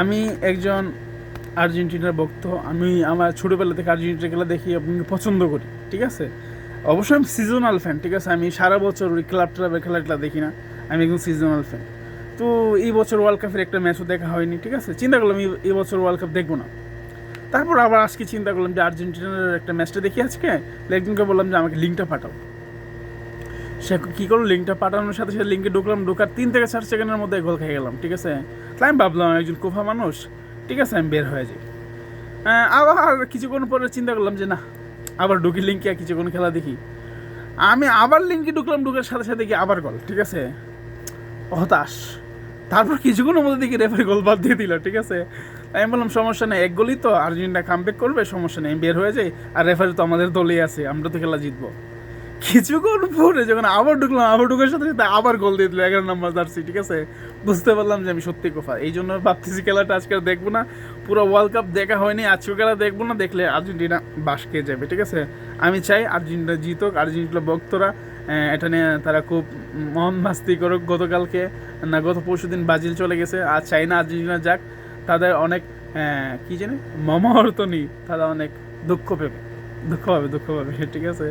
আমি একজন আর্জেন্টিনার ভক্ত। আমি আমার ছোটোবেলা থেকে আর্জেন্টিনা খেলা দেখি এবং পছন্দ করি, ঠিক আছে। অবশ্যই আমি সিজনাল ফ্যান, ঠিক আছে। আমি সারা বছর ওই ক্লাবের খেলাটা দেখি না, আমি একদম সিজনাল ফ্যান। তো এই বছর ওয়ার্ল্ড কাপের একটা ম্যাচও দেখা হয়নি, ঠিক আছে। চিন্তা করলাম এই বছর ওয়ার্ল্ড কাপ দেখবো না। তারপর আবার আজকে চিন্তা করলাম যে আর্জেন্টিনার একটা ম্যাচটা দেখি আজকে। একজনকে বললাম যে আমাকে লিঙ্কটা পাঠাও। সে কী করলো, লিঙ্কটা পাঠানোর সাথে সাথে লিঙ্কে ঢুকলাম, ঢোকার 3 থেকে 4 সেকেন্ডের মধ্যে গোল খেয়ে গেলাম, ঠিক আছে। তাই আমি ভাবলাম একজন কোফা মানুষ, ঠিক আছে, আমি বের হয়ে যাই। আবার কিছুক্ষণ পরে চিন্তা করলাম যে না, আবার ঢুকি লিঙ্কে কিছুক্ষণ খেলা দেখি। আমি আবার লিঙ্কে ঢুকলাম, ঢুকার সাথে সাথে দেখি আবার গোল, ঠিক আছে। হতাশ। তারপর কিছুক্ষণের মধ্যে দেখি রেফারি গোল বাদ দিয়ে দিল, ঠিক আছে। আমি বললাম সমস্যা নেই, এক গোলই তো, আর্জেন্টিনা কামব্যাক করবে, সমস্যা নেই, আমি বের হয়ে যাই। আর রেফারি তো আমাদের দলেই আছে, আমরা তো খেলা জিতবো। কিছুক্ষণ পরে যখন আবার ঢুকলাম, আবার ঢুকার সাথে সাথে আবার গোল দিয়ে দিল 11 নম্বর জার্সি, ঠিক আছে। বুঝতে পারলাম যে আমি সত্যি কোফা। এই জন্য ভাবতেছি খেলাটা আজকে আর দেখবো না। পুরো ওয়ার্ল্ড কাপ দেখা হয়নি, আজকে খেলা দেখবো না, দেখলে আর্জেন্টিনা বাস খেয়ে যাবে, ঠিক আছে। আমি চাই আর্জেন্টিনা জিতুক, আর্জেন্টিনা ভক্তরা এটা নিয়ে তারা খুব মন মাস্তি করুক। গত পরশু দিন ব্রাজিল চলে গেছে, আর চাই না আর্জেন্টিনা যাক। তাদের অনেক কি জানে মর্মাহত নেই, তারা অনেক দুঃখ পাবে, ঠিক আছে।